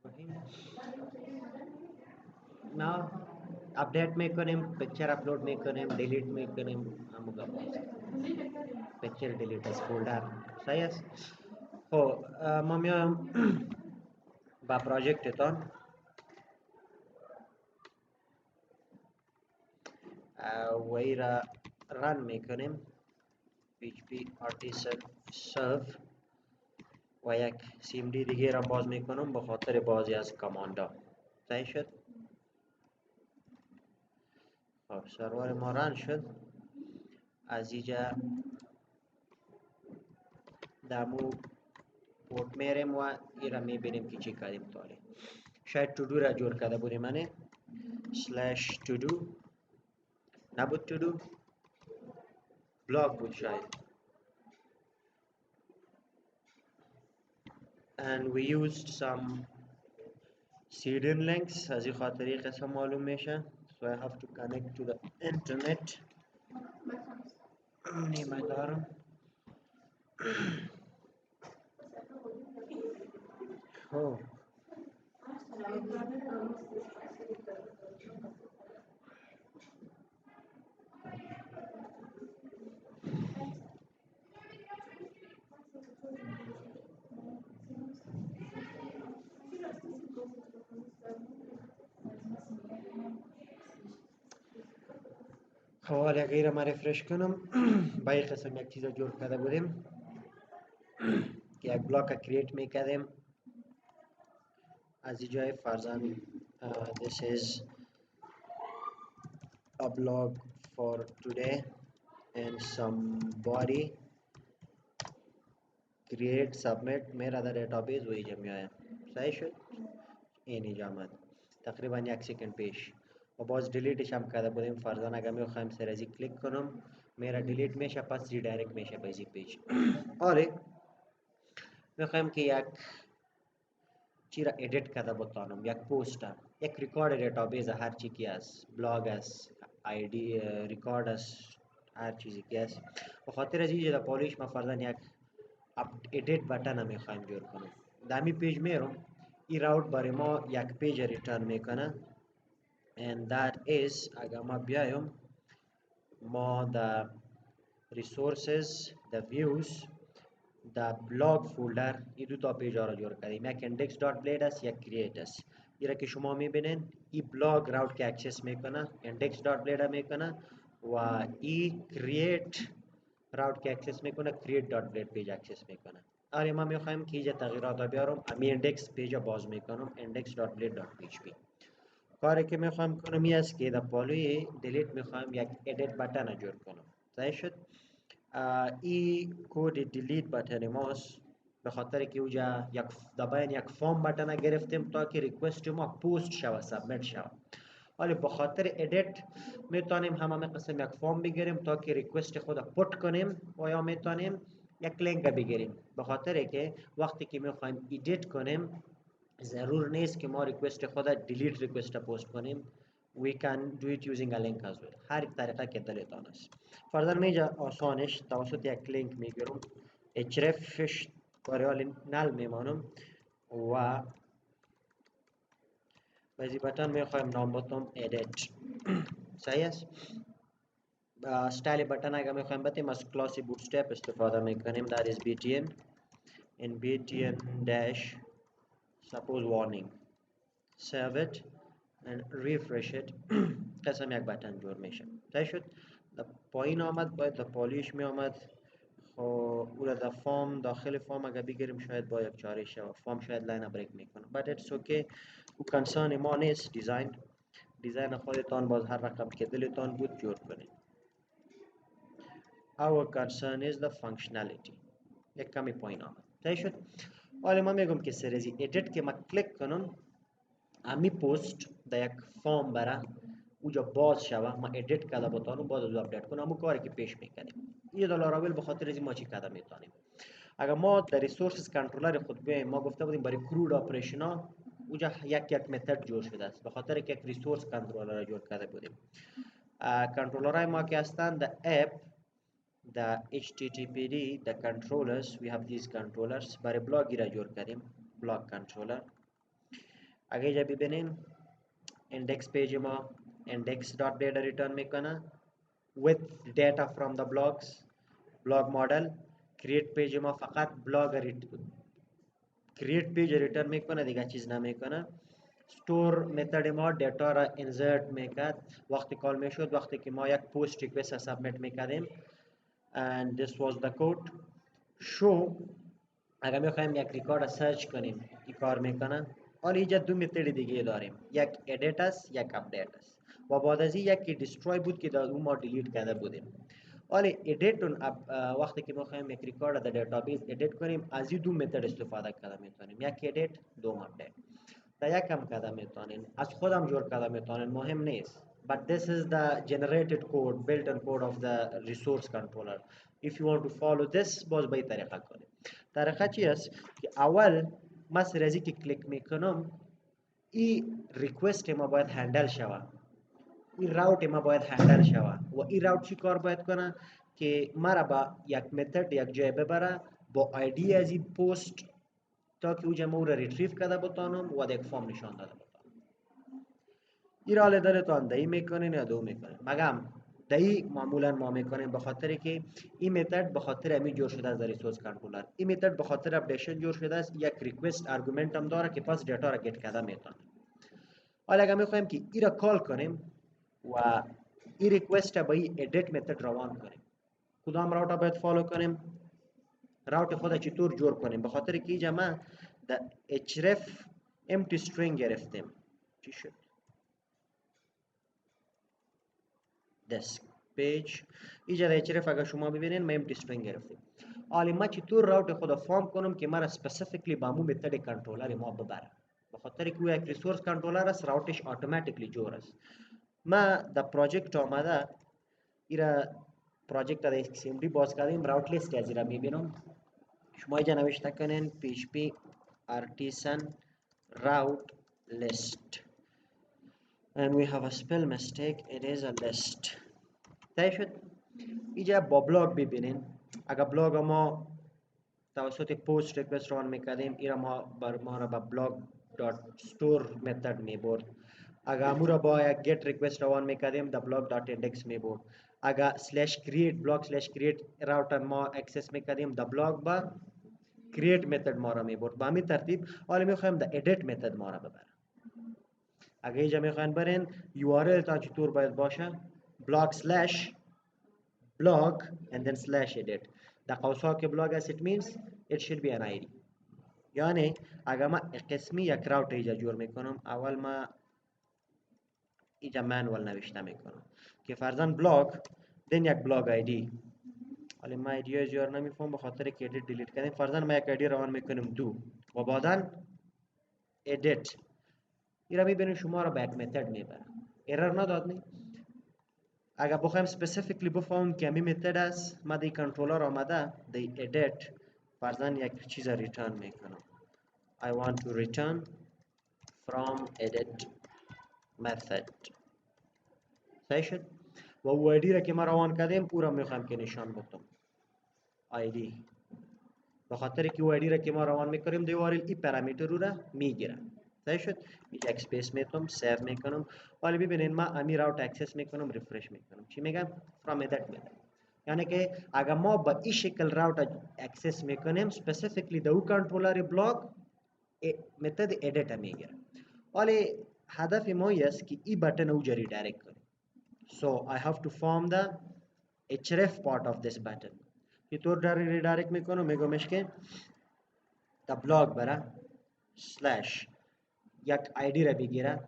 Now update میکنیم picture upload میکنیم delete میکنیم همون باز picture delete از فولدر صحیح است. خب ما میایم با پراجکتتان وی را رن میکنیم php artisan serve و یک cmd دیگه را باز میکنم به خاطر بازی از کاماندا صحیح شد. خب سرور ما رن شد. از اینجا دمو پورت میریم و این را میبینیم که چی کردیم تالی. شاید تو دو را جور کرده بودیم منه سلش تو دو نبود تو دو بلاگ بود شاید and we used some serial links از این خاطر این قسم معلوم میشه so I have to connect to the internet نیمه دارم. خب حالا غیر ما رفرش کنم با این قسم یک چیز جور کرده بودیم که یک بلاک کرییت میکردیم از این جای فرزن this is a blog for today and somebody create submit मेरा در डेटाबेस वही जम आया صحیح شد. این اینجا آمد تقریبا یک سکند پیش و باز دیلیتش هم کرده بودیم فرضاً اگر میخوایم سر ازی کلیک کنم میرا دیلیت میشه پس ریدایرکت میشه به ازی پیج. آره میخوایم که یک چی را ادیت کرده بتانم یک پوست یک ریکارد دیتابیس هر چی کی است بلاگ است آیدی ریکارد است هر چیزی کی است به خاطر از اینجا پالیش ما فرضاً یک ادیت بٹن هم میخوایم جور کنیم دامی پیج میرم این راوت برای ما یک پیج ریترن میکنه and that is اگر ما بیایم ما the resources the views the blog folder این دو تا پیج ها را جور کردیم یک index.blade است یک create است این را که شما میبینین این بلاگ راوت که اکسس میکنه index.blade میکنه و این create راوت که اکسس میکنه create.blade پیج اکسس میکنه. آره ما میخوایم که اینجا تغییرات بیارم امی اندکس پیج باز میکنم index.blade.php کاری که میخوام کنم این است که در پالوی دیلیت میخوام یک ادیت بٹن جور کنم صحیح شد. این کد دیلیت بٹن ماست به خاطر که اوجا یک دباین یک فارم بٹن گرفتیم تا که ریکوست ما پوست شوه سابمیت شوه ولی به خاطر ادیت میتونیم همه قسم یک فارم بگیریم تا که ریکوست خود پوت کنیم و یا میتونیم یک لینک بگیریم به خاطر که وقتی که میخوایم ادیت کنیم ضرور نیست که ما ریکوست خود دیلیت ریکوست پوست کنیم we can do it using a link as well هر یک طریقه که دلتان است فرضاً میجا آسانش توسط یک لینک میگیرم hrefش برای نل میمانم و بازی بटन میخوایم نام بتم edit صحیح است. استایل بटन اگر میخوایم بتیم از کلاس بوتسترپ استفاده میکنیم that is btn and btn dash suppose warning save it and refresh it قسم یک بटन جور میشه صحیح شد. در پایین آمد باید در پالیش می آمد خب او را در فارم داخل فارم اگر بگیریم شاید با یک چاره شود فارم شاید لاین بریک میکنه but it's okay او کنسان ما نیست دیزاین خودتان باز هر رقم که دلتان بود جور کنید our concern is the functionality یک کمی پایین آمد صحیح شد. حالا ما میگم که سر ازی edit که ما کلیک کنم امی پوست در یک فارم برای اوجا باز شوه ما ادیت کرده بتانم باز از اپدیت کنم همون کاری که پیش میکنیم یه دلاراول به خاطر از ما چی کرده میتونیم اگر ما در ریسورسز کنترلر خود بیایم ما گفته بودیم برای کرود اپریشن ها اوجا یک متد جور شده است به خاطر که یک ریسورس کنترلر جور کرده بودیم کنترلر های ما که هستند the app the httpd the controllers we have these controllers برای بلاگی را جور کردیم بلاگ کنترلر اگه جا ببینین index page ما index.data return میکنه with data from the blog model. create page ما فقط blog create page return میکنه، دیگه چیز نمیکنه. store method ما data را insert میکرد وقتی کال میشد، وقتی که ما یک post request سابمیت میکردیم. and this was the code. show اگر میخوایم یک ریکارد سرچ کنیم این کار میکنه. حالا اینجا دو متد دیگه داریم، یک ادیت است یک اپدیت است و بعد از این یکی دیستروی بود که در اون ما دیلیت کرده بودیم. حالا ادیت وقتی که میخوایم یک ریکارد در دیتابیس ادیت کنیم از این دو متد استفاده کرده میتونیم، یک ادیت دوم اپدیت. در یک هم کرده میتونین، از خودم جور کرده میتونین، مهم نیست. but this is the generated code built-in code of the resource controller. if you want to follow this باز به این طریقه کنید. طریقه چی است که اول ما سر از که کلیک میکنم این ریکوست ما باید هندل شود، این راوت ما باید هندل شود و این راوت چی کار باید کنه که مرا با یک متد یک جای ببره با آیدی از این پست تا که اوجا ما را ریتریف کرده بتانم و یک فارم نشان داده بتانم. این را دلتان دهی میکنین یا دو میکنین؟ مگم دهی معمولا ما میکنیم به خاطر که این متد به خاطر امی جور شده از ریسورس کنترلر. این متد به خاطر اپدیشن جور شده است، یک ریکوست ارگومنت هم داره که پس دیتا را گت کرده میتونه. حالا اگر میخوایم که این را کال کنیم و این ریکوست با این ادیت متد روان کنیم، کدام راوت باید فالو کنیم؟ راوت خود چطور جور کنیم؟ به خاطر که اینجا ما در href empty string گرفتیم. چی شد؟ desk page اینجا در href اگر شما ببینین ما empty string گرفتیم. حالا ما چطور راوت خود فارم کنم که مرا specifically با مو متد کنترلر ما ببره؟ به خاطر که او یک ریسورس کنترلر است، راوتش اتوماتیکلی جور است. ما در پروژکت آمده ایرا پروژکت در XML باز کردیم، راوت لیست از ایرا میبینم. شما اینجا نوشته کنین php artisan route list and we have a spell mistake, it is a list. تایی شد. اینجا با بلاگ ببینین، اگر بلاگ ما توسط پوست ریکوست روان میکردیم ایرا ما را با بلاگ دات ستور متد میبرد. اگر امو را با یک گت ریکوست روان میکردیم در بلاگ دات ایندکس میبرد. اگر سلش کریت بلاگ سلش کریت راوت ما اکسس میکردیم در بلاگ با کریت متد ما را میبرد. با همین ترتیب حالا میخوایم در ادیت متد ما را ببریم. اگر اینجا میخواین برین URL تا چطور باید باشه؟ blog slash blog and then slash edit. در قوسا که blog است it means it should be an ID. یعنی اگر ما قسمی یک راوت اینجا جور میکنم، اول ما اینجا مانوال نوشته میکنم که فرضاً blog then یک blog ID. حالا ما ایدی ها زیار نمیفهم به خاطر که edit delete کردیم. فرضاً ما یک ID روان میکنیم دو و بعداً edit. این را میبینیم شما را به یک متد میبره، ایرر نداد نی. اگر بخوایم specifically بفهمیم که همین متد است، ما دی کنترلر آمده دی edit فرضاً یک چیز ریترن میکنم I want to return from edit method. صحیح شد و او ایدی را که ما روان کردیم او را میخوایم که نشان بدم ID. به خاطر که او ایدی را که ما روان میکنیم دی وارل ای پرامیتر رو را میگیره. صحیح شد. یک اسپیس میتونم سیو میکنم. حالا ببینید ما امی راوت اکسس میکنم، ریفرش میکنم. چی میگم؟ from edit میگم. یعنی که اگر ما با این شکل راوت اکسس میکنیم specifically دو کنترلر بلاک متد edit میگیره. حالا هدف ما است که این بٹن او جری ریدایرکت کنیم. so I have to form the href part of this button. که طور ریدایرکت میکنم، میگمش که تا بلاک برای سلش یک آیدی را بگیره.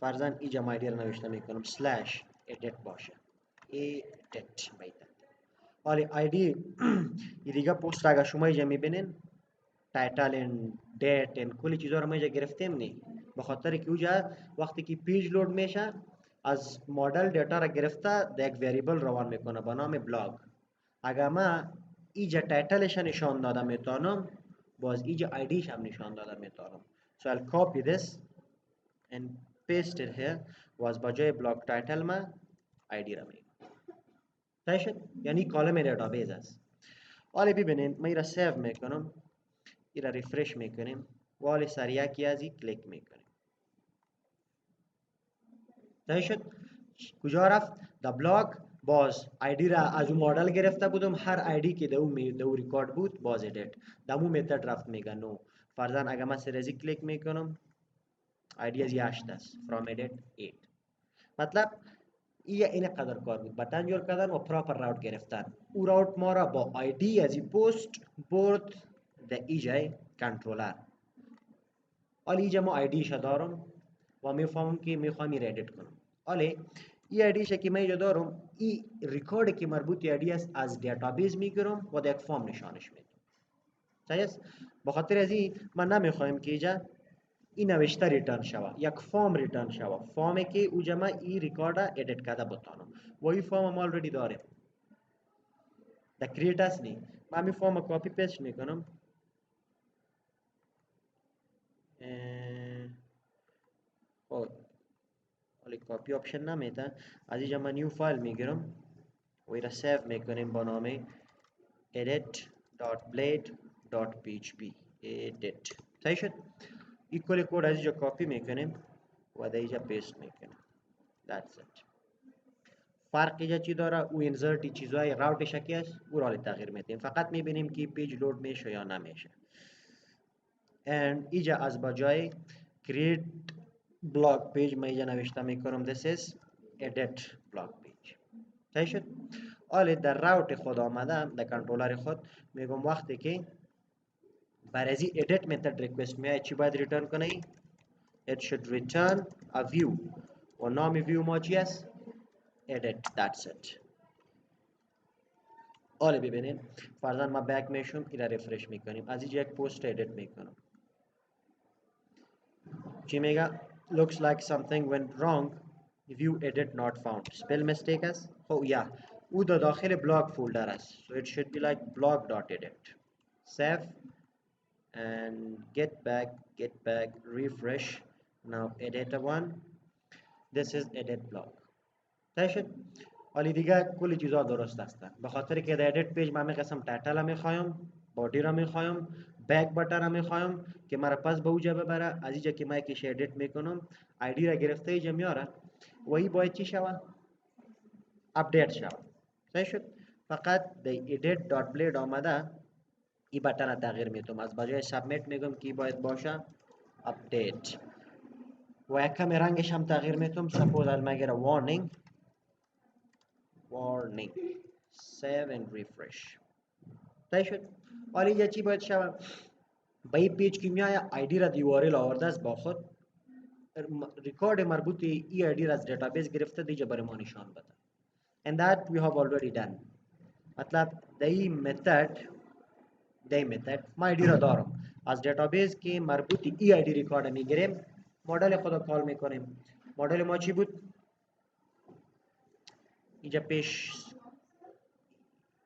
فرضاً اینجا ما آیدی را نوشته میکنم سلش edit باشه edit بیده. حالا آیدی این دیگه پوست اگر شما اینجا میبینین تایتل این دیت این کلی چیزا رو ما اینجا گرفتیم نی، به خاطر که اونجا وقتی که پیج لود میشه از مدل دیتا را گرفته در یک وریبل روان میکنه با نام بلاگ. اگر ما اینجا تایتلش نشان داده میتونم، باز اینجا آیدیش هم نشان داده میتونم. so I'll copy this and paste it here. باز با جای بلاگ تایتل ما آیدی را میگم. صحیح شد. یعنی کالم دیتابیس است. حالا ببینید ما این را سیو میکنم، این را ریفرش میکنیم. وال سریع کی ازی کلیک میکنیم. صحیح شد. کجا رفت؟ دا بلاک باز آیدی را از اون مدل گرفته بودم، هر آیدی که دو ریکارد بود باز ادیت دمو میتد رفت میگه نو. فرضاً اگه من سرزی کلیک میکنم آیدی از 8 است فرام ادیت 8. مطلب این قدر کار بود، بتن جور کردن و پراپر راوت گرفتن. او راوت ما را با آیدی از این پست برد در ایجای کنترلر. حالا اینجا ما آیدیش دارم و میفهمم که میخوام این ادیت کنم. حالا این آیدیش که من اینجا دارم، این ریکارد که مربوط آیدی است از دیتابیس میگیرم و در یک فرم نشانش میدم. صحیح است؟ به خاطر از این من نمیخوایم که اینجا این نوشته ریترن شوه، یک فرم ریترن شوه، فرمی که اوجا من این ریکارد ادیت کرده بتانم و این فرم ما آلردی داریم. در کریت است نی، من می فرم کپی پیست میکنم. خب ولی کپی آپشن نمیده. از اینجا من نیو فایل میگیرم و این را سیو میکنیم با نام edit.blade.php edit. صحیح شد. این کل کد از اینجا کپی میکنیم و در اینجا پیست میکنیم. That's it. فرق اینجا چی داره؟ او انزرتی چیزهای راوتش کی است او را تغییر میدیم، فقط میبینیم که پیج لود میشه یا نمیشه. and اینجا از بجای create blog page من اینجا نوشته میکنم this is edit blog page. صحیح شد. حالا در راوت خود آمدم، در کنترلر خود میگم وقتی که برای از edit method request میاد چی باید ریترن کنه؟ it should return a view و نام ویو ما چی است؟ edit. that's it. حالا ببینید فرضاً ما بک میشم اینا ریفرش میکنیم، از اینجا یک پست ادیت میکنم. چی میگه؟ looks like something went wrong, view edit not found. spell mistake است. خب یا او در داخل blog فولدر است. so it should be like blog.edit. save and get back refresh. now edit one. this is edit blog. صحیح شد. حالی دیگه کلی چیزا درست هستن، به خاطر که در ادیت پیج من میخواستم تایتل را میخوایم، بادی را میخوایم، بک بٹن را میخوایم که مرا پس به اوجا ببره. از اینجا که من یکیش ادیت میکنم آیدی را گرفته اینجا میاره و این باید چی شود؟ اپدیت شود. صحیح شد. فقط در edit.blade آمده این بٹن را تغییر میتونم، از بجای سابمیت میگم که باید باشه اپدیت و یک کمی رنگش هم تغییر میتونم. سپوز از مگه warning save and refresh. صحیح شد. حالا اینجا چی باید شود؟ با این پیج که میای آیدی را دیواری آورده است با خود، ریکارد مربوط ای آیدی را از دیتابیس گرفته دیگه برای ما نشان بده. and that we have already done. مطلب در این متد ما آیدی را دارم از دیتابیس که مربوط ای آیدی ریکارد میگیریم، مدل خود کال میکنیم. مدل ما چی بود؟ اینجا پیش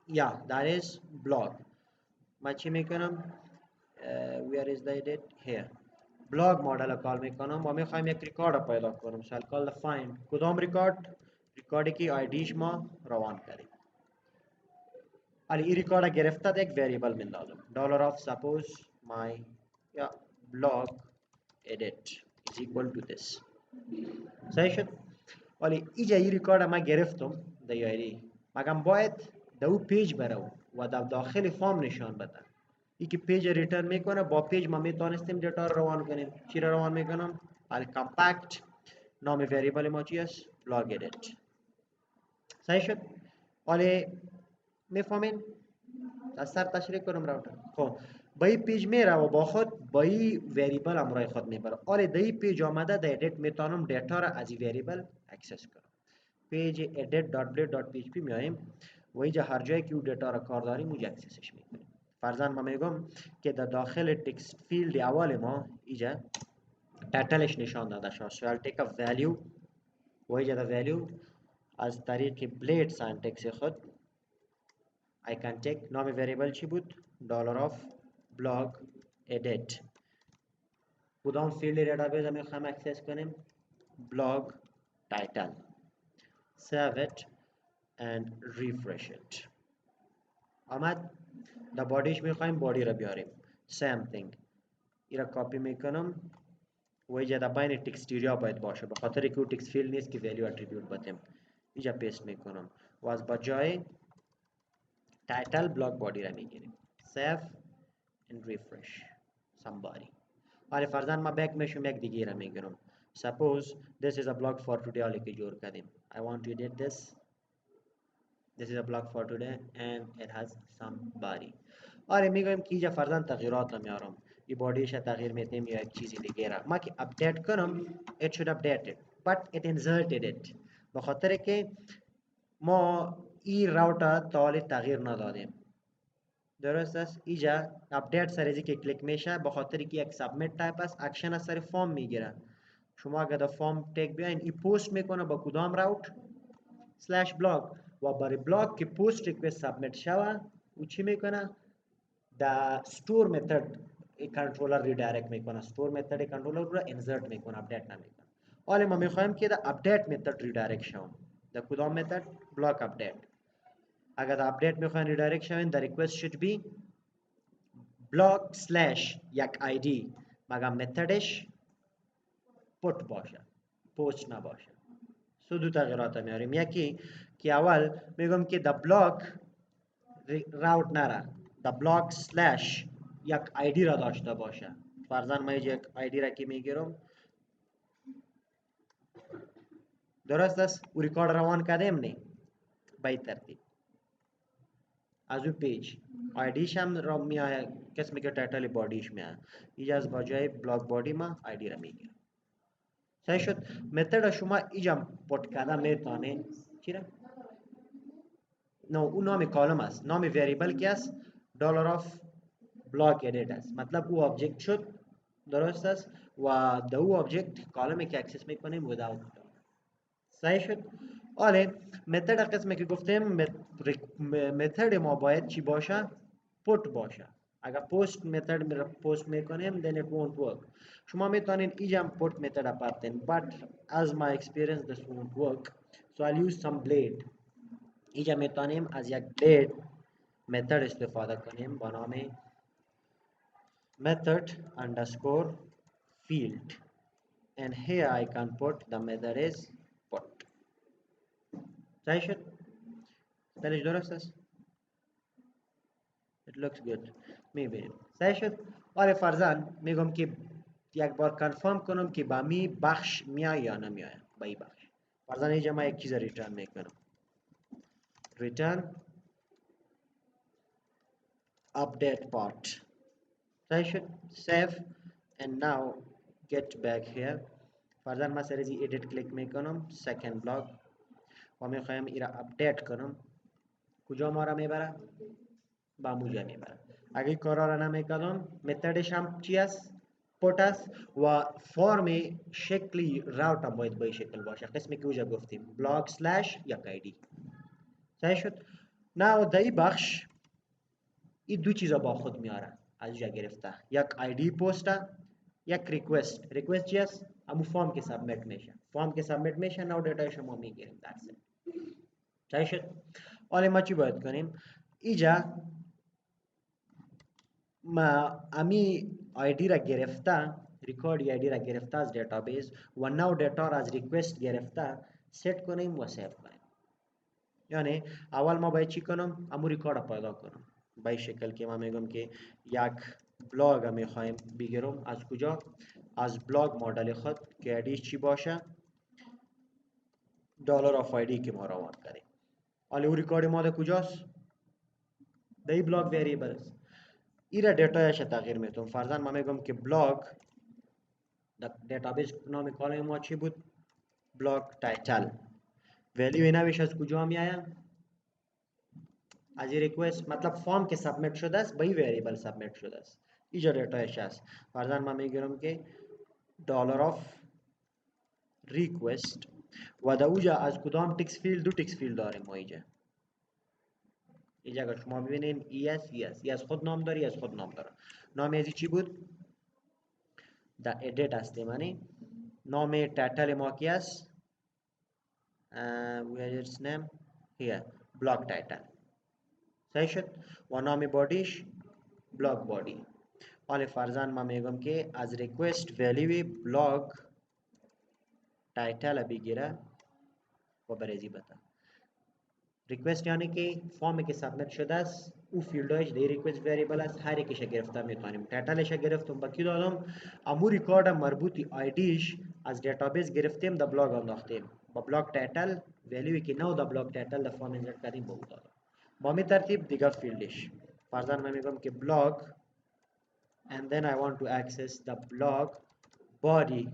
یا that is blog. من چی میکنم؟ where is the edit? here. blog مدل کال میکنم و میخوایم یک ریکارد پیدا کنم. shall call the find. کدام ریکارد؟ ریکاردی که آیدیش ما روان کردیم. حالا این ریکارد گرفته یک وریبل میندازم $of suppose my blog edit is equal to this. صحیح شد. حالا اینجا این ریکارد ما گرفتم در آیدی، مگم باید در او پیج برم و در داخل فارم نشان بدم. ای که پیج ریترن میکنه با پیج ما میتونستیم دیتا رو روان کنیم. چی رو روان میکنم؟ حالا کامپکت نام وریبل ما چی است؟ blog edit. صحیح شد. حالا میفهمین؟ از سر تشریح کنم راوتر. خب با این پیج میره و با خود با این وریبل امرای خود میبره. حالا در این پیج آمده در ادیت میتونم دیتا را از این وریبل اکسس کنم. پیج edit.blade.php میایم و اینجا هر جایی که او دیتا را کار داریم اونجا اکسسش میکنیم. فرضاً ما میگم که در داخل تکست فیلد اول ما اینجا تایتلش نشان داده شد. so I'll take a value و اینجا در value از طریق blade syntax خود I can take نام وریبل چی بود؟ $of blog edit. کدام فیلد دیتابیس میخوایم اکسس کنیم؟ blog title. save it and refresh it. آمد. در بادیش میخوایم بادی را بیاریم. same thing. ایرا کپی میکنم و اینجا در بین تکستیریا باید باشه به خاطر که او تکست فیل نیست که ولیو اتریبیوت بدیم. اینجا پیست میکنم و از بجای تایتل بلاک بادی را میگیریم. سیو and refresh somebody. حالا فرضاً ما بک میشم یک دیگه را میگیرم. Suppose this is a block for today حالی که جور کردیم. I want to edit this. This is a block for today and it has somebody. آره میگویم که اینجا فرضاً تغییرات را میارم. این بادیش تغییر میتیم یا یک چیزی دیگه را. ما که اپدیت کنم it should update it but it inserted it. به خاطر که ما این راوت تا تغییر ندادیم. درست است. اینجا اپدیت سر که کلیک میشه به خاطر که یک سابمیت تایپ است اکشن از سر فارم میگیره. شما اگر در فارم تگ بیاین این پست میکنه با کدام راوت سلش بلاک و برای بلاک که پست ریکوست سابمیت شوه او چی میکنه در استور متد کنترلر ریدایرکت میکنه. استور متد کنترلر رو انسرت میکنه اپدیت نمیکنه. حالا ما میخوایم که در اپدیت متد ریدایرکت شوم. در کدام متد بلاک اپدیت. اگر در اپدیت میخواین ریدایرکت شوین در ریکوست should be block slash یک آیدی مگر متدش پوت باشه پوست نباشه. سو دو تغییرات میاریم. یکی که اول میگم که the block راوت نره the block slash یک آیدی را داشته باشه. فرضاً ما یک آیدی را که میگیرم درست است و ریکارد روان کردیم نه به این ترتیب از اون پیج آیدیش هم را میآید قسمی که تایتل بادیش میآید. اینجا از بجای بلاک بادی ما آیدی را میگیرم. صحیح شد. متد شما اینجا پوت کرده میتونه چی را؟ نه اون نام کالم است. نام وریبل کی است؟ دلار آف بلاک ادیت است. مطلب او آبجکت شد درست است و در او آبجکت کالمی که اکسس میکنیم without صحیح شد. حالا متد قسمی که گفتیم متد ما باید چی باشه؟ پوت باشه. اگر پست متد پست میکنیم then it won't work. شما میتونین اینجا پوت متد اپارتین but as my experience this won't work so I'll use some blade. اینجا میتونیم از یک blade متد استفاده کنیم با نام method underscore field and here I can put the method is put. صحیح شد. دلش درست است. It looks good. میبینیم صحیح شد. حالا فرضاً میگم که یک بار کنفرم کنم که با می بخش میای یا نمیای با این بخش. فرضاً اینجا ما یک چیز ریترن میکنم. return update part. صحیح شد. save and now get back here. فرضاً ما سر از edit کلیک میکنم second block و میخوایم ایرا اپدیت کنم. کجا ما را میبره؟ با موجه میبره. اگه کارا را نمیکنم متدش هم چی است؟ پوت است و فرم شکلی راوت هم باید به این شکل باشه. قسمی که اوجا گفتیم بلاک سلش یک آیدی. صحیح شد. نه در این بخش این دو چیزا با خود میاره از اینجا گرفته. یک آیدی پوسته یک ریکوست. ریکوست چی است؟ همون فرم که سابمیت میشه. فرم که سابمیت میشه نو دیتا شما میگیریم. صحیح شد. حالا ما چی باید کنیم؟ اینجا ما امی آیدی را گرفته ریکورد آیدی را گرفته از دیتابیس و نو دیتا را از ریکوست گرفته سیت کنیم و سیو کنیم. یعنی اول ما باید چی کنم؟ امو ریکورد پیدا کنم به این شکل که ما میگم که یک بلاگ میخوایم بگیرم. از کجا؟ از بلاگ مدل خود که آیدیش چی باشه؟ دلار آف آیدی که ما روان کردیم. حالا او ریکورد ما در کجاست؟ در این بلاگ وریبل است. ایرا دیتایش تغییر میتونم. فرضاً ما میگم که بلاگ دیتابیس نام کالم ما چی بود؟ بلاگ تایتل. ولیو اینویش از کجا میآید؟ از این ریکوست. مطلب فرم که سابمیت شده است به این وریبل سابمیت شده است. اینجا دیتایش است. فرضاً ما میگم که دلار آف ریکوست و در اوجا از کدام تکس فیلد؟ دو تکس فیلد داریم ما اینجا. اگر شما ببینین ای از خود نام داری از خود نام داره. نام ازی چی بود؟ در ادیت است. معنی نام تایتل ما کی است؟ where is name here block title. صحیح شد. و نام بادیش block body حالا فرضاً من میگم که از ریکوست ولیوی بلاگ تایتل بگیره و برزی بده. ریکوست یعنی که فرمی که سابمیت شده است او فیلدهایش در ریکوست وریبل است، هر یکیش گرفته میتونیم. تایتلش گرفتم با کی دادم، امو ریکارد مربوطی آیدیش از دیتابیس گرفتیم در بلاگ انداختیم با بلاگ تایتل ولیوی که نو در بلاگ تایتل در فرم انسرت کردیم به او دادم. با می ترتیب دیگه فیلدش فرضاً من میگم که بلاگ and then I want to access the blog body.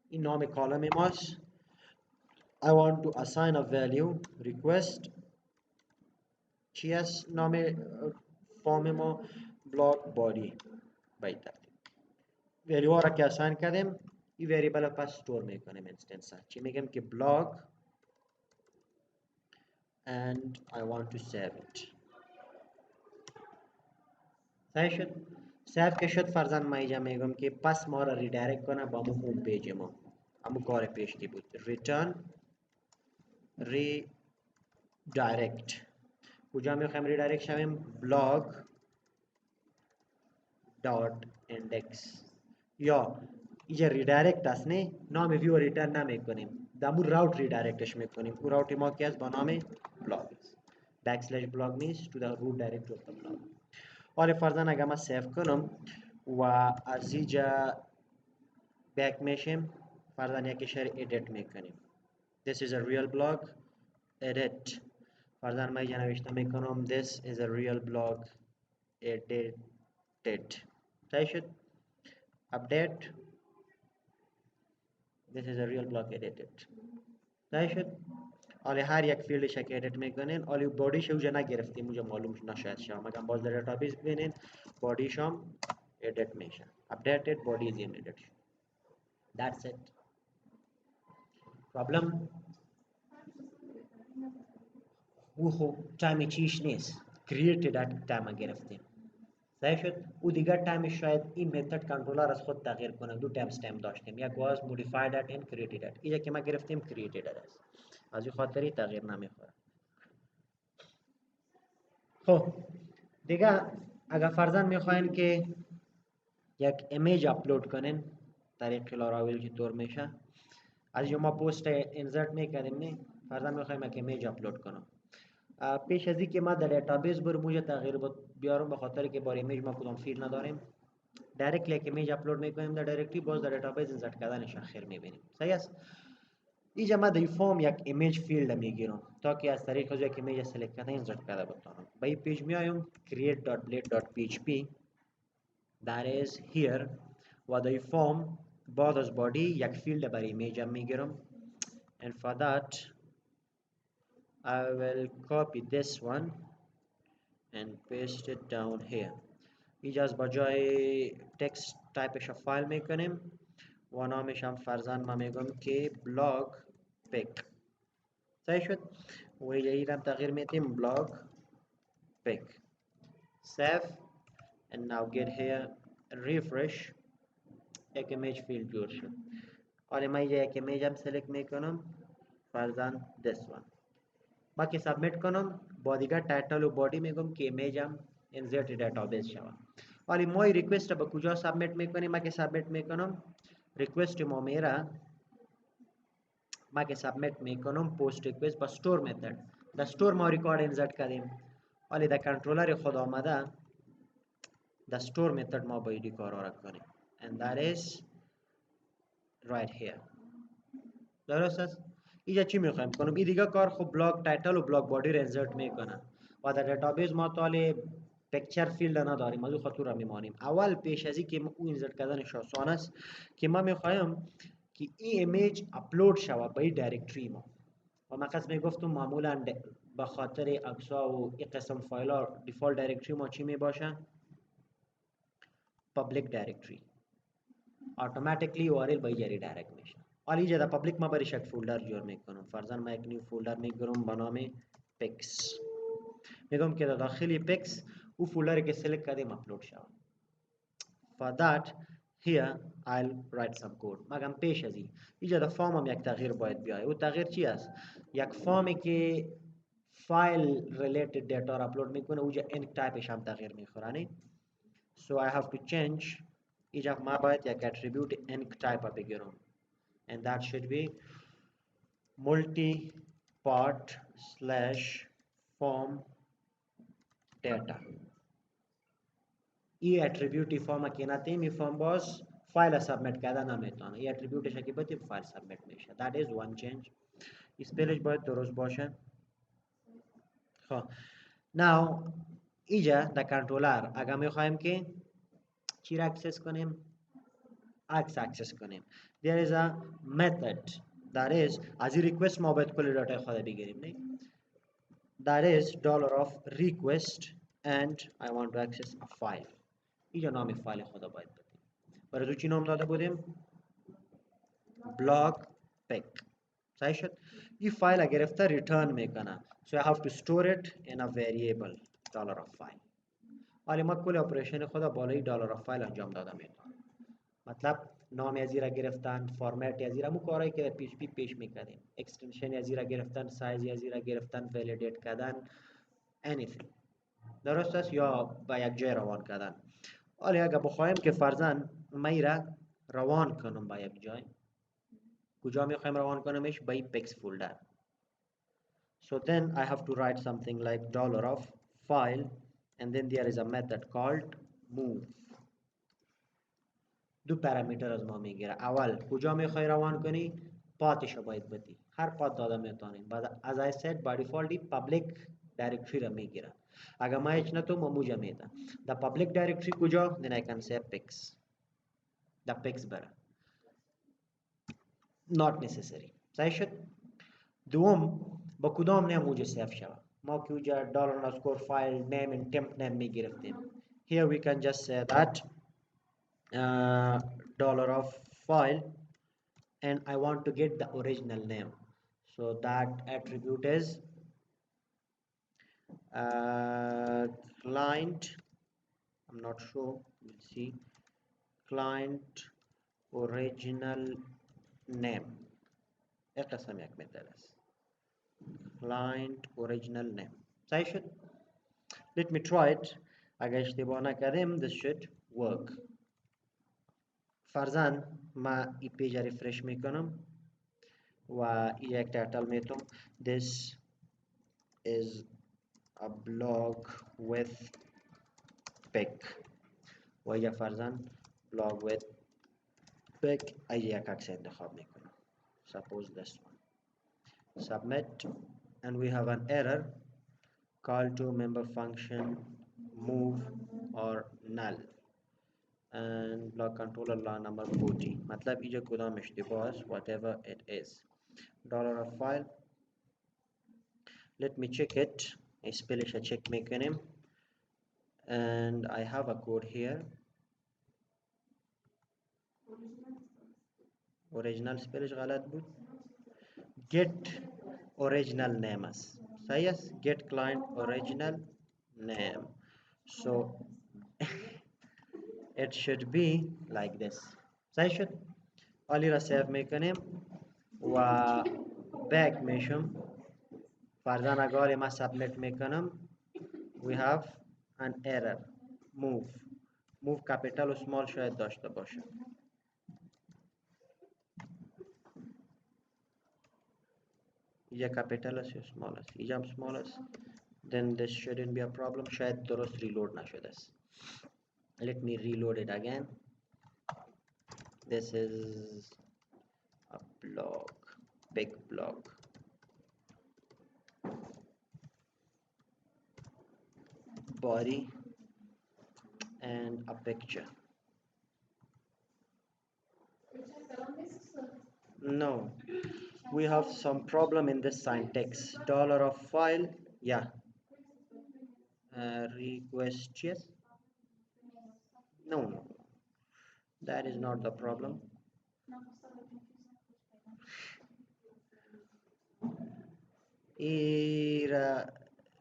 این نام کالم ماست. I want to assign a value request چی است نام فرم ما بلاگ بادی. باید ترتیب ولیو ها را که اساین کردیم این وریبل پس استور میکنیم انستنس ها. چی میگم که بلاگ and I want to save it. صحیح شد. سیو که شد فرضاً ما اینجا میگم که پس ما را ریدایرکت کنه با همون هوم پیج ما، همون کار پیش کی بود. return redirect کجا میخوایم ریدایرکت شویم؟ blog dot index یا اینجا ریدایرکت است نه نام ویو ریترن نمیکنیم، دامو راوت ریدایرکتش میکنیم. او راوت ما کی است؟ با نام blog /blog means to the root directory of the blog. حالا فرضاً اگر ما سیو کنم و از اینجا بک میشیم فرضاً یکیش رو edit میکنیم. This is a real blog edit. فرضاً ما اینجا نوشته میکنم this is a real blog edited. صحیح شد. update this is a real blog edited. صحیح شد. حالا هر یک فیلدش که ادیت میکنین حالا بادیش اوجا نگرفتیم اوجا معلوم نشاید شما اگر باز در دیتابیس ببینین بادیش هم ادیت میشه. updated body is in edit. That's it. problem او خوب تایمی چیش نیست created at تایم گرفتیم. صحیح شد. او دیگر تایمش شاید این متد کنترلر از خود تغییر کنه. دو تایمز تایم داشتیم، یک was modified at and created at. اینجا که ما گرفتیم created at است، از این خاطری تغییر نمیخوره. خب دیگه اگر فرضاً میخواین که یک ایمیج اپلود کنین طریق لاراول چطور میشه؟ از ما پست انسرت میکنیم نه فرضاً میخوایم یک ایمیج اپلود کنم. پیش از اینکه ما در دیتابیس برم اونجا تغییر بیارم به خاطر که بار ایمیج ما کدام فیلد نداریم دایرکتلی یک ایمیج اپلود میکنیم در دایرکتلی باز در دیتابیس انسرت کردنش اخیر میبینیم. صحیح است. اینجا ما در فرم یک ایمیج فیلد میگیرم تا که از طریق از یک ایمیج سلیکت کرده انسرت کرده بتونم. به این پیج میایم create.blade.php that is here و در فرم بعد از بادی یک فیلد برای ایمیج میگیرم and for that I will copy this one and paste it down here. اینجا از بجای تکست تایپش فایل میکنیم و نامش هم فرضاً ما میگم که blog pic. صحیح شد. و اینجا تغییر میدیم blog pic. save and now get here refresh. یک ایمیج فیلد جور شد. حالا من اینجا یک ایمیج هم سلیکت میکنم فرضاً this one. با که سابمیت کنم با دیگر تایتل و بادی میگم که ایمیج هم انسرت دیتابیس شود. حالا ما ریکوست به کجا سابمیت میکنیم؟ ما که سابمیت میکنم ریکوست ما میره ما که سابمیت میکنم پست ریکوست با استور متد در استور ما ریکارد انسرت کردیم. حالا در کنترلر خود آمده در استور متد ما باید کارا را کنیم and that is right here. درست است. اینجا چی میخوایم کنم؟ این دیگه کار خب بلاگ تایتل و بلاگ بادی رو انسرت میکنه و در دیتابیس ما طال پکچر فیلد نداریم از او خاطر را میمانیم. اول پیش از این که او انسرت کردنش آسان است که ما میخوایم که این ایمیج اپلود شود به این دایرکتری ما و من قصد میگفتم معمولا به خاطر عکس‌ها و این قسم فایل ها دیفالت دایرکتری ما چی میباشه؟ پابلیک دایرکتری. اتوماتیکلی URL به اینجا ریدایرکت میشه. حالا اینجا در پابلیک ما برایش یک فولدر جور میکنم. فرضاً ما یک نیو فولدر میگیرم به نام پیکس. میگم که در داخلی پیکس او فولدری که سلیکت کردیم اپلود شود. For that here I'll write some code. مگم پیش از این اینجا در فرم هم یک تغییر باید بیاید. او تغییر چی است؟ یک فرمی که فایل ریلیتد دیتا را اپلود میکنه اونجا انک تایپش هم تغییر میخوره. so I have to change اینجا ما باید یک attribute enc type بگیرم and that should be multi part slash form data این attribute فرم که نتیم این فرم باز فایل سابمیت کردن نمیتونه این attributeش که باید فایل سابمیت میشه that is one change اسپلش باید درست باشه خب now اینجا در کنترلر اگر میخوایم که چی را اکسس کنیم عکس اکسس کنیم there is a method that is از این request ما باید کل داتا خود بگیریم نه that is $of request and I want to access a file اینجا نام فایل خدا باید بدیم برای تو چی نام داده بودیم blog pic صحیح شد این فایل اگر گرفته ریترن میکنه so I have to store it in a variable $of file ولی ما کل اپریشن خدا بالای $of file انجام داده میتونم مطلب نام از را گرفتن فرمت از را مو کارایی که در پیش پیش میکردیم اکستنشن از را گرفتن سایز از را گرفتن ولیدیت کردن anything درست است یا با یک جای روان کردن ولی اگر بخوایم که فرضاً می را روان کنم با یک جای کجا میخوایم روان کنمش با این پیکس فولدر so then I have to write something like $of file and then there is a method called move دو پارامیتر از ما میگیره اول کجا میخوای روان کنی پاتش باید بدی هر پات داده میتونیم بعد as I said by default public directory را میگیره اگر ما هیچ نتو موجه میده the public directory کجا then I can say pics the pics بره not necessary صحیح شد دوم با کدام نیم موجه سیف شود ما که اونجا $_file name and temp name میگرفتیم here we can just say that $of file and I want to get the original name so that attribute is client I'm not sure we'll see client original name قسم یک مثال است client original name صحیح شد let me try it اگر اشتباه نکردیم this should work فرضاً ما این پیج ریفرش میکنم و یک تایتل میتونم this is a blog with pic و یا فرضاً blog with pic یک عکس انتخاب میکنم suppose this one submit and we have an error call to member function move or null and block controller law number 40 मतलब इजे कदम اشتباه است whatever it is $of file let me check it spellish check میکنیم and I have a code here original spellish غلط بود get original name است صحیح است get client original name so it should be like this صحیح شد حالی را سیو میکنیم و بک میشم فرضاً اگر ما سابمیت میکنم we have an error move capital و small شاید داشته باشه اینجا capital است یا small است اینجا هم small است then this shouldn't be a problem شاید درست reload نشده است let me reload it again this is a blog big blog body and a picture no we have some problem in this syntax $of file yeah request yes no that is not the problem ایرا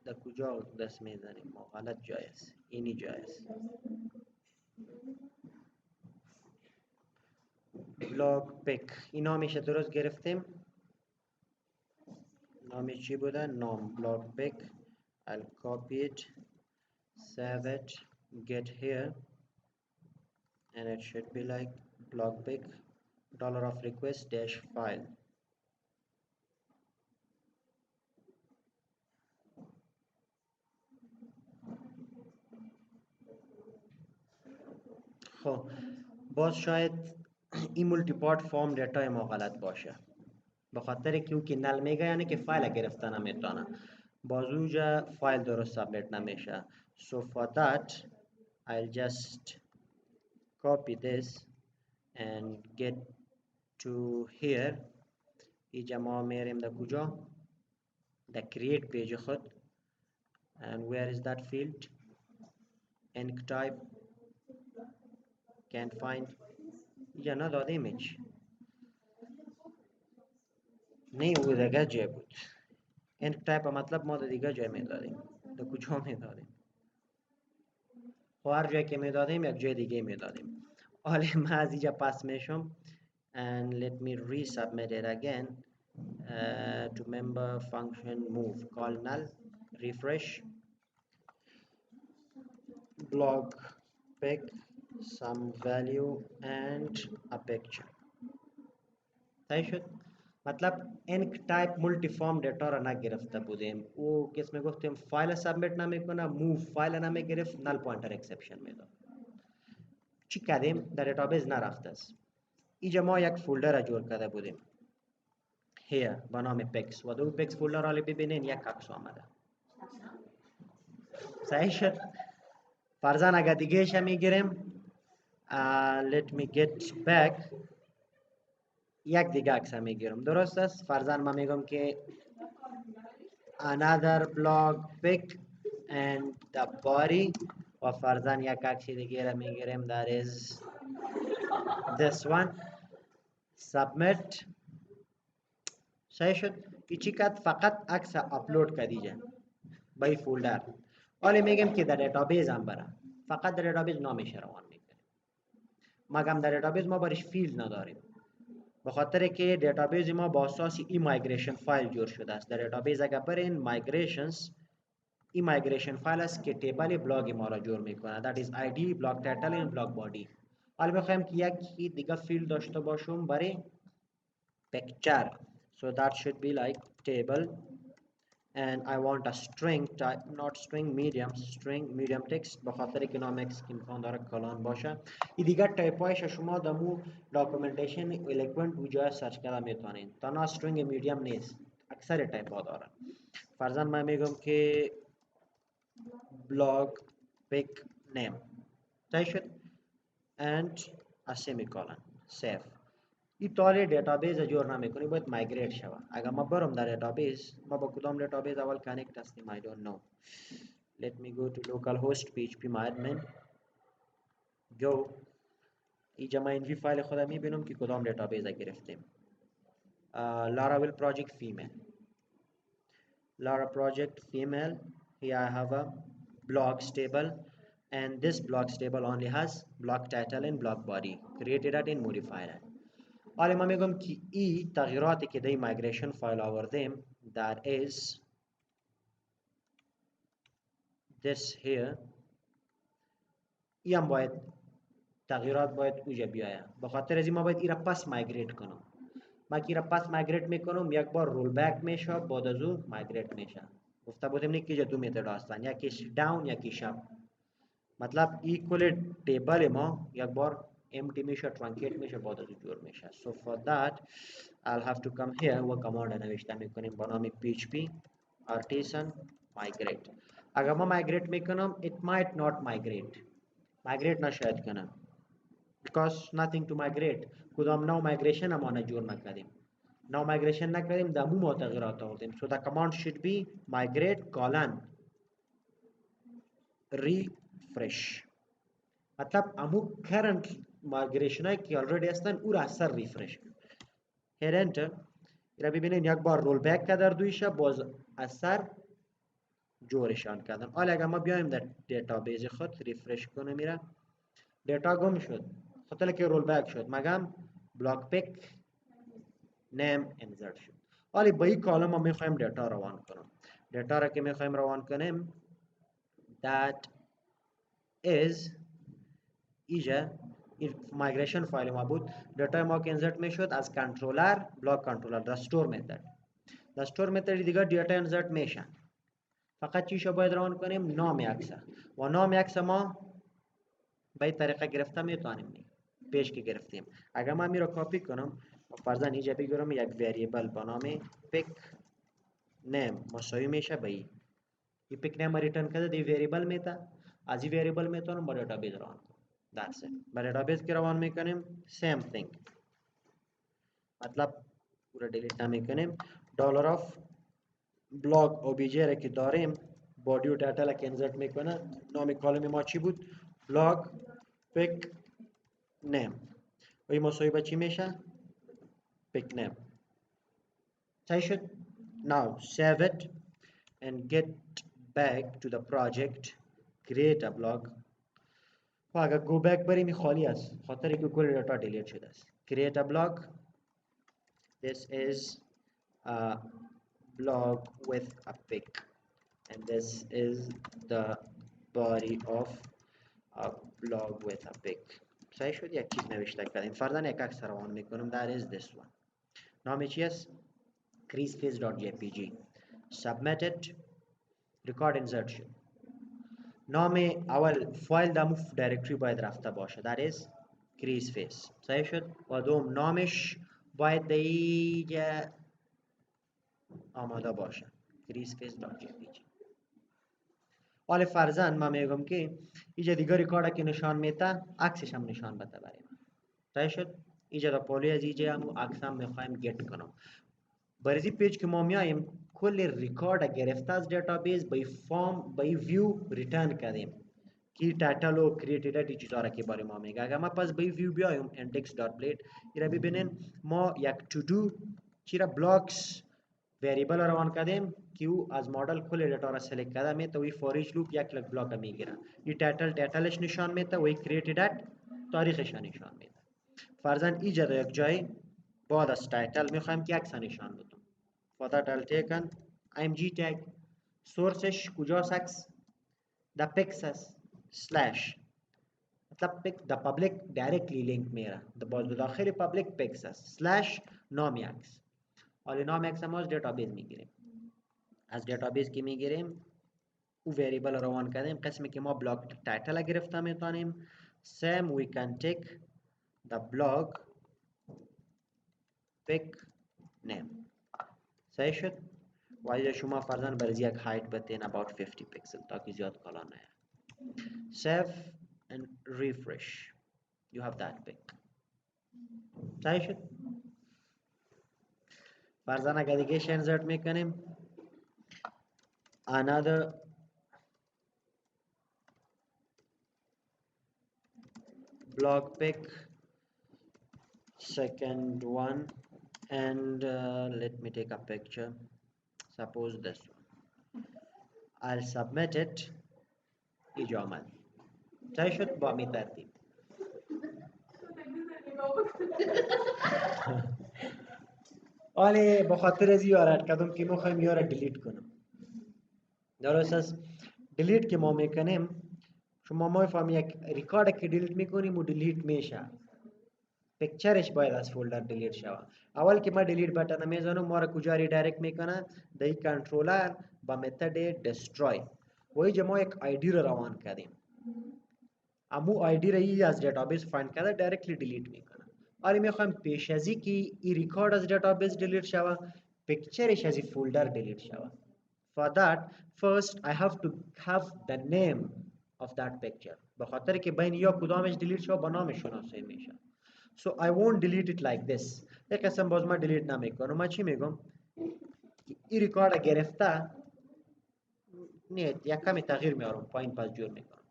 در کجا دست میزنیم ما غلط جای است اینی جای است blog pic این نامش درست گرفتیم نامش چی بوده نام blog pic I'll copy it save it get here and it should be like block pick dollar of request dash file. خب باز شاید این مولتی پارت فرم دیتا ما غلط باشه، به خاطر که اون که نل میگه یعنی که فایل گرفته نمیتونه، باز اونجا فایل درست سابمیت نمیشه. So for that I'll just copy this and get to here. اینجا ما میریم در کجا؟ در create page خود. And where is that field? Enc type. Can't find. اینجا ندادیم هیچ. نه او دیگه جای بود. enc type مطلب ما دیگه جای میدادیم. در کجا میدادیم؟ هر جایی که میدادیم یک جای دیگه میدادیم. حالا من از اینجا پس میشم and let me resubmit it again to member function move call null refresh block pick some value and a picture. صحیح شد؟ مطلب انک تایپ مولتی فرم دیتا را نگرفته بودیم، او کس میگفتیم فایل سابمیت نمیکنه، موو فایل نمیگرفت، نل پوینتر اکسپشن میداد. چی کردیم؟ در دیتابیس نرفته است. اینجا ما یک فولدر را جور کرده بودیم here با نام پیکس و دو پیکس فولدر را ببینین یک عکس آمده. صحیح شد؟ فرضاً اگر دیگه میگیریم let me get back یک دیگه عکس میگیرم، درست است؟ فرضاً من میگم که another blog pic and the body و فرضاً یک عکس دیگه را میگیریم that is this one submit. صحیح شد؟ ایچی کد فقط عکس اپلود کدیجه با این فولدر. حالا میگم که در دیتابیس هم بره، فقط در دیتابیس نامش روان میکنه، مگم در دیتابیس ما برش فیلد نداریم، به خاطر که دیتابیس ما با اساس این مایگریشن فایل جور شده است. در دیتابیس اگر برین مایگریشنز، این مایگریشن فایل است که تیبل بلاگ ما را جور میکنه، that is ID block title and block body. حالا میخوایم که یکی دیگه فیلد داشته باشم برای picture, so that should be like table and I want a string type, not string medium, string medium text به خاطر که نام اکس که میخوان داره کلان باشه. این دیگر تایپ هایش شما دمو داکومنتیشن الکوینت وجای سرچ کرده میتونین، تنها string medium نیست، اکثر تایپ ها داره. فرضاً من میگم که blog pick name صحیح شد and a semicolon save. این طوری دیتابیس جور نمیکنی، باید مایگریت شوه. اگر ما برم در دیتابیس، ما با کدام دیتابیس اول کانکت هستیم I don't know. Let me go to localhost phpMyAdmin go. اینجا من این فایل خودم میبینم که کدام دیتابیس گرفتیم. Laravel project female, Lara project female. Here I have a blogs table and this blogs table only has block title and block body. Created it and modified it. حالا ما میگم که این تغییراتی که در مایگریشن فایل آوردیم that is this here، این هم باید تغییرات باید اوجا بیاید، به خاطر از این ما باید این را پس مایگریت کنم. ما که این را پس مایگریت میکنم یک بار رول بک میشه، بعد از او مایگریت میشه. گفته بودیم نه که اینجا دو میتد هستن، یکیش داون یکیش اپ. مطلب این کل تیبل ما یک بار empty میشه، truncated میشه، بعد از جور میشه. So for that I'll have to come here و کماند نوشته میکنیم با نام php artisan migrate. اگر ما migrate میکنم it might not migrate نشاید کنم because nothing to migrate. کدام نو migration ما نجور نکردیم، نو migration نکردیم، دمو ما تغییرات آوردیم. So the command should be migrate colon refresh. مطلب امو current migration هایی که already هستن او را اثر ریفرش کن. هیر انتر را ببینین یک بار رول بک که در دویشه باز اثر جورشان کردن. حالا اگر ما بیایم در دیتابیس خود ریفرش کنه میره دیتا گم شد، خاطر که رول بک شد، مگم بلاک پیک نیم انسرت شد. حالا با این کالم ما میخوایم دیتا روان کنیم. دیتا را که میخوایم روان کنیم that is ایجا migration file ما بود data ما که insert میشد از controller block controller the store method the store method دیگه data insert میشن فقط چیشو باید ران کنیم نام عکس و نام عکس ما به این طریقه گرفته میتونیم پیش که گرفتیم اگر من میرو کپی کنم فرضاً اینجا بگیرم یک وریبل با نام pick name مساوی میشه به این pick name ریترن کرده دی وریبل میته از این وریبل میتونم با دیتابیس ران کنم that's it با دیتابیس که روان میکنیم same thing مطلب پورا دیلیت نمیکنیم دلار آف بلاگ اوبیجه را که داریم بادی و تایتل که انسرت میکنه نام کالم ما چی بود بلاگ pick name و این مساوی به چی میشه pick name صحیح شد now save it and get back to the project create a blog و اگر go back بریم این خالی است خاطر که کل داتا دیلیت شده است create a blog this is a blog with a pic and this is the body of a blog with a pic صحیح شد یک چیز نوشته کردیم فرضاً یک عکس روان میکنم that is this one نام چی است creaseface.jpg submit it record insert شد نام اول فایل در دایرکتری باید رفته باشه that is creaseface صحیح شد و دوم نامش باید دیگه آماده باشه creaseface.jpg حالا فرضاً من میگم که اینجا دیگه ریکارد که نشان میده عکسش هم نشان بده برای من صحیح شد اینجا در پالی از اینجا هم عکس هم میخوایم گت کنم برای این پیج که ما میایم کل ریکارد گرفته از دیتابیس به فارم به ویو ریترن کردیم کی تایتل و کرییتد ای چیزا را که برای ما میگه اگر ما پس به ویو بیایم index.blade اینا ببینین ما یک تو دو چیرا بلاکس وریبل را روان کردیم که او از مدل کل دیتا را سلیکت کرده میته و فور ایچ لوپ یک لک بلاک میگیره این تایتلش نشان میده و کرییتد ات تاریخش نشان میده فرضاً اینجا در یک جای بعد از تایتل میخوایم که عکس نشان بدم for that I'll take an img tag sourceش کجاست عکس the pixels slash مطلب the public directly link میره داخل public pixels slash نام عکس حالا نام عکس ما از دیتابیس میگیریم از دیتابیس که میگیریم او وریبل روان کردیم قسمی که ما بلاک تایتل گرفته میتونیم same we can take the blog pick name صحیح شد و اینجا شما فرضاً برای یک هایت بتین about 50 پکسل تا که زیاد کالا نه save and refresh you have that pic صحیح شد فرضاً اگر دیگه انسرت میکنیم another blog pic second one and let me take a picture suppose this one I'll submit it اینجا آمد صحیح شد با می ترتیب حالا به خاطر از یارت کدوم که میخوایم یارت دیلیت کنم درست است دیلیت که ما میکنیم شما ما فهم یک ریکارد که دیلیت میکنیم و دیلیت میشه پکچرش باید از فولدر دیلیت شود اول که ما دیلیت بٹن میزنم ما را کجا ریدایرکت میکنه در کنترلر با متد دستروی و اینجا ما یک آیدی رو روان کردیم امو آیدی را از دیتابیس فایند کرده دایرکتلی دیلیت میکنه آره میخوایم پیش ازی که این ریکارد از دیتابیس دیلیت شود پکچرش از این فولدر دیلیت شود for that first I have to have the name of that picture به خاطر که بین یا کدامش دیلیت شود با نامش شناسایی میشه so I won't delete it like this یک قسم باز ما دیلیت نمیکنم من چی میگم این ریکارد گرفته نه یک کمی تغییر میارم پایین پس جور میکنم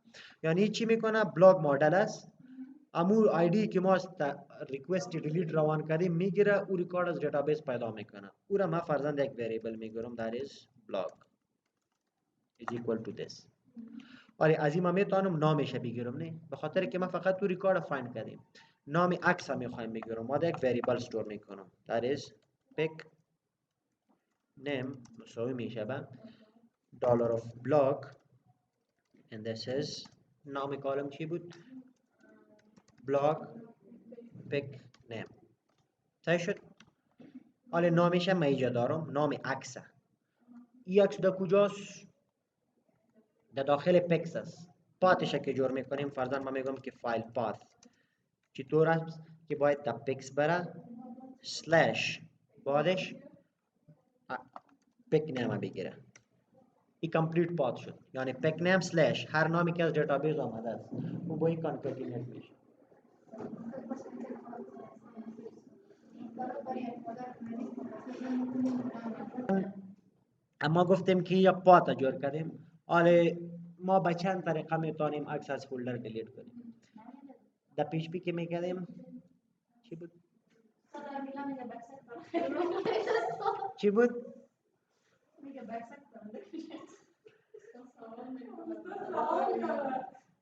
یعنی چی میکنه بلاگ مدل است امو آیدی که ما ریکوست دیلیت روان کردیم میگیره او ریکارد از دیتابیس پیدا میکنه او را من فرضاً یک وریبل میگیرم that is blog is equal to this آره از این ما میتونم نامش بگیرم نه به خاطر که ما فقط تو ریکارد فایند کردیم نام عکس هم میخوایم بگیرم ما یک وریبل استور میکنم that is pick name مساوی میشه به dollar of blog and this is نام کالم چی بود block pick name. صحیح شد. حالا نامش هم من اینجا دارم، نام عکسه. این عکس در کجاست؟ در داخل پکس است. پاتش که جور میکنیم فرضاً ما میگم که فایل پات چطور است که باید در پکس بره سلش بعدش پک نیم بگیره. این کمپلیت پات شد، یعنی پک نیم سلش هر نامی که از دیتابیس آمده است اون با این کانکتینیت میشه. اما گفتیم که یا پات جور کردیم. حالا ما به چند طریقه میتونیم عکس از فولدر دیلیت کنیم. در پیش پی که میکردیم چی بود؟ چی بود؟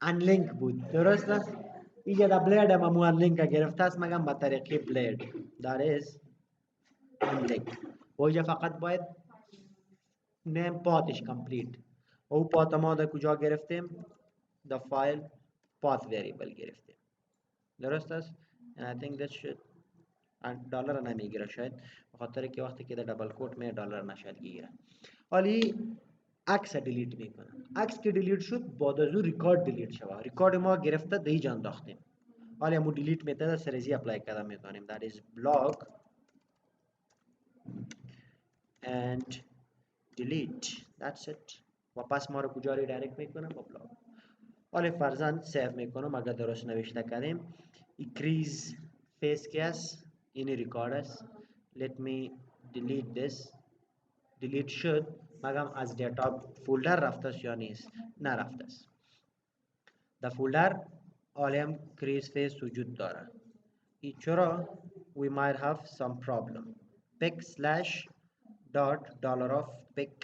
انلینک بود، درست است؟ اینجا در بلید هم امو انلینک گرفته است، مگم با طریقه بلید that is انلینک. و اینجا فقط باید نیم پاتش کمپلیت. او پات ما در کجا گرفتیم؟ در فایل پات ویریبل گرفتیم، درست است؟ and I think that should دلار نمیگیره شاید بخاطر که وقتی که در دبل کوت می دلار نشاید گیره. حالی عکس دیلیت میکنه. عکس که دیلیت شد بعد از اون ریکارد دیلیت شود. ریکارد ما گرفته دیج انداختیم. حالی همون دیلیت میتونه سرزی اپلای کردن میتونیم. that is block and delete. that's it. و پس ما رو کجا ریدایرکت میکنه؟ با بلاک. حالی فرضاً سیو میکنم اگر درست نوشته کردیم. increase face که است این ریکارد است. let me delete this. delete شد مگم از دیتا فولدر رفته است یا نیست؟ نرفته است. در فولدر حالیم کریز فیس وجود داره. ای چرا؟ we might have some problem. pick slash dot dollar of pick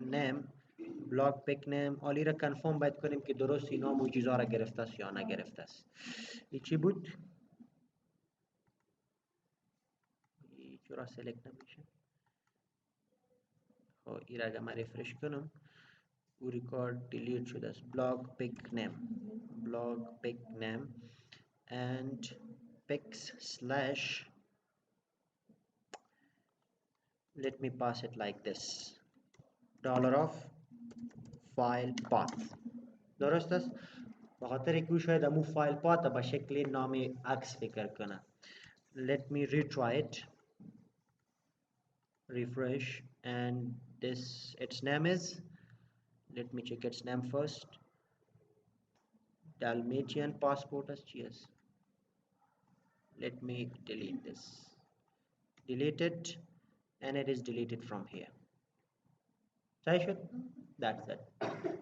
name block pick name حالی را کنفرم باید کنیم که درست اینا موجیزا را گرفته است یا نگرفته است. ای چی بود؟ ای چرا سلکت نمیشه؟ خب ای را اگر من ریفرش کنم و ریکارد دیلیت شده است. block pick name and picks slash let me pass it like this dollar of file path. درست است؟ بخاطر که شاید امو فایل پات به شکل نام عکس فکر کنه. let me retry it refresh and this its name is, let me check its name first, Dalmatian passport as GS. let me delete this, delete it, and it is deleted from here. صحیح شد؟ that's it.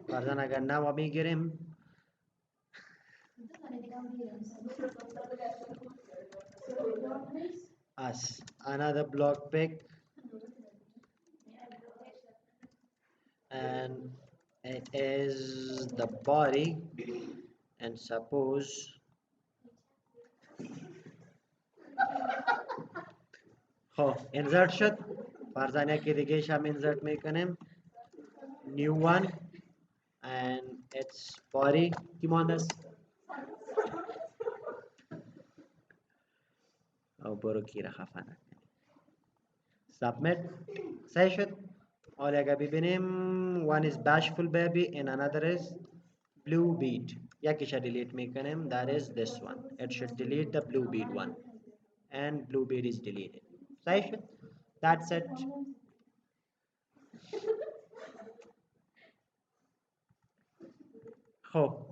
فرضاً اگر نوا میگیریم as another block pick and it is the body and suppose خب insert شد. فرضاً یکی دیگه هم insert میکنیم new one and its body کی مانده است؟ او برو کی را خفه نکنی. submit. صحیح شد. حالا اگر ببینیم one is bashful baby and another is blue bead. یکیش delete میکنیم that is this one. it should delete the blue bead one and blue bead is deleted. صحیح شد. that's it. خب